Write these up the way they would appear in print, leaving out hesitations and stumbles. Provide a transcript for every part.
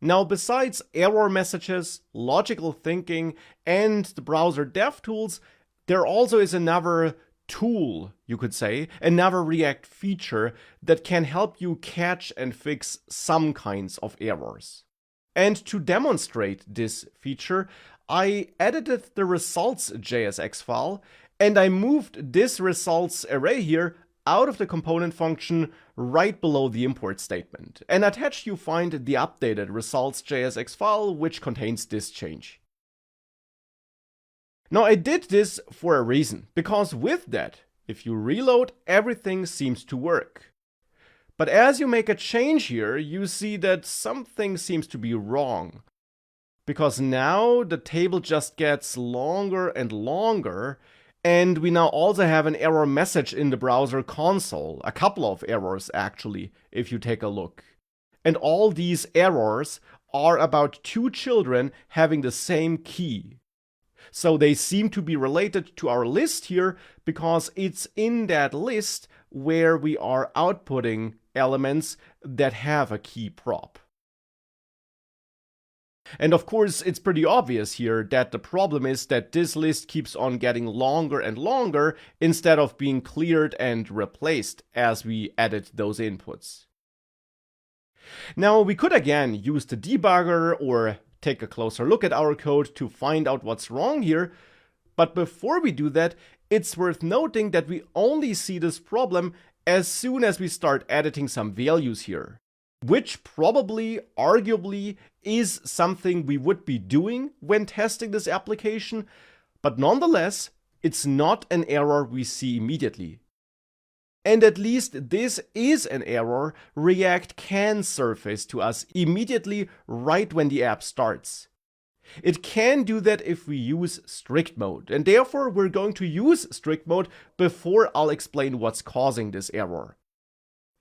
Now, besides error messages, logical thinking, and the browser dev tools, there also is another tool, you could say, another React feature that can help you catch and fix some kinds of errors. And to demonstrate this feature, I edited the results.jsx file, and I moved this results array here out of the component function right below the import statement. And attached you find the updated results.jsx file, which contains this change. Now, I did this for a reason, because with that, if you reload, everything seems to work. But as you make a change here, you see that something seems to be wrong. Because now the table just gets longer and longer, and we now also have an error message in the browser console. A couple of errors, actually, if you take a look. And all these errors are about two children having the same key. So they seem to be related to our list here because it's in that list where we are outputting elements that have a key prop. And of course, it's pretty obvious here that the problem is that this list keeps on getting longer and longer instead of being cleared and replaced as we edit those inputs. Now, we could again use the debugger or take a closer look at our code to find out what's wrong here. But before we do that, it's worth noting that we only see this problem as soon as we start editing some values here, which probably, arguably, is something we would be doing when testing this application, but nonetheless, it's not an error we see immediately. And at least this is an error React can surface to us immediately right when the app starts. It can do that if we use strict mode, and therefore we're going to use strict mode before I'll explain what's causing this error.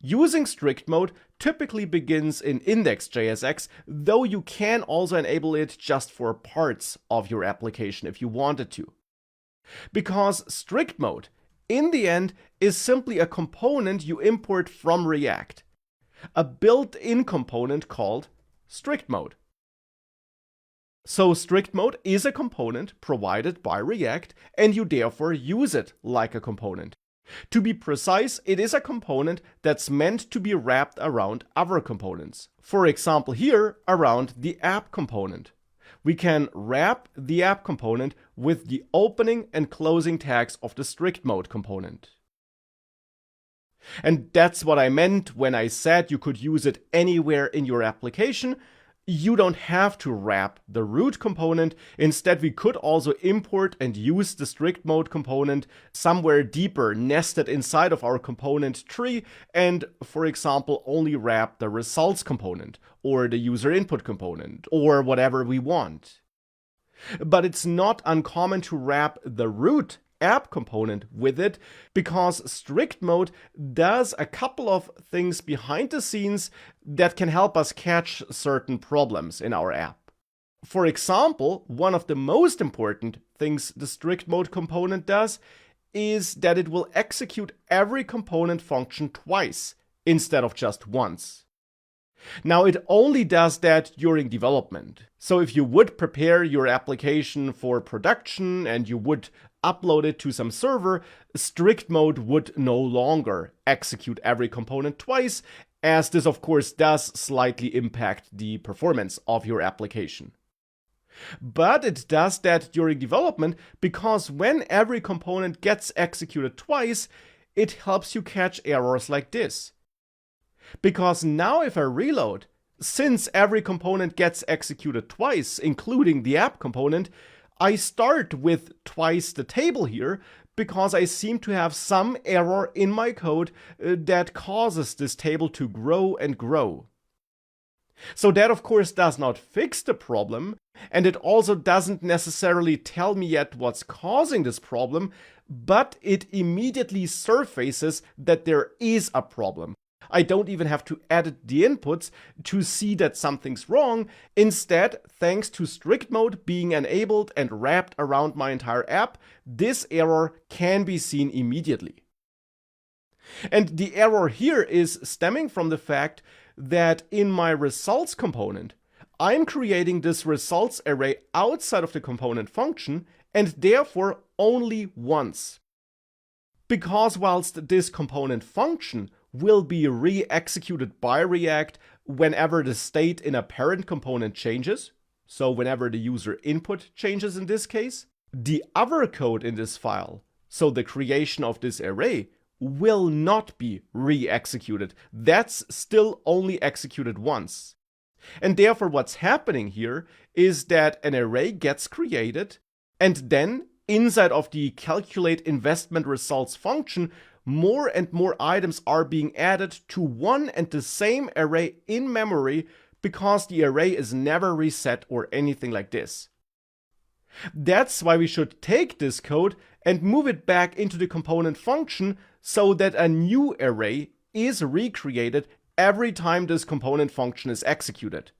Using strict mode typically begins in index.jsx, though you can also enable it just for parts of your application if you wanted to. Because strict mode, in the end, is simply a component you import from React, a built-in component called strict mode. So strict mode is a component provided by React, and you therefore use it like a component. To be precise, it is a component that's meant to be wrapped around other components. For example here, around the app component. We can wrap the app component with the opening and closing tags of the strict mode component. And that's what I meant when I said you could use it anywhere in your application. You don't have to wrap the root component. Instead, we could also import and use the strict mode component somewhere deeper, nested inside of our component tree, and, for example, only wrap the results component, or the user input component, or whatever we want. But it's not uncommon to wrap the root app component with it, because strict mode does a couple of things behind the scenes that can help us catch certain problems in our app. For example, one of the most important things the strict mode component does is that it will execute every component function twice instead of just once. Now, it only does that during development. So if you would prepare your application for production and you would upload it to some server, strict mode would no longer execute every component twice, as this of course does slightly impact the performance of your application. But it does that during development because when every component gets executed twice, it helps you catch errors like this. Because now if I reload, since every component gets executed twice, including the app component, I start with twice the table here because I seem to have some error in my code that causes this table to grow and grow. So that of course does not fix the problem, and it also doesn't necessarily tell me yet what's causing this problem, but it immediately surfaces that there is a problem. I don't even have to edit the inputs to see that something's wrong. Instead, thanks to strict mode being enabled and wrapped around my entire app, this error can be seen immediately. And the error here is stemming from the fact that in my results component, I'm creating this results array outside of the component function and therefore only once. Because whilst this component function will be re-executed by React whenever the state in a parent component changes, so whenever the user input changes in this case, the other code in this file, so the creation of this array, will not be re-executed. That's still only executed once. And therefore what's happening here is that an array gets created, and then inside of the calculate investment results function, more and more items are being added to one and the same array in memory because the array is never reset or anything like this. That's why we should take this code and move it back into the component function so that a new array is recreated every time this component function is executed.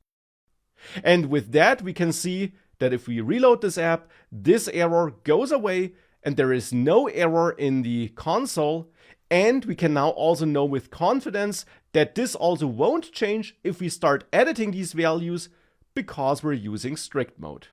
And with that, we can see that if we reload this app, this error goes away and there is no error in the console. And we can now also know with confidence that this also won't change if we start editing these values because we're using strict mode.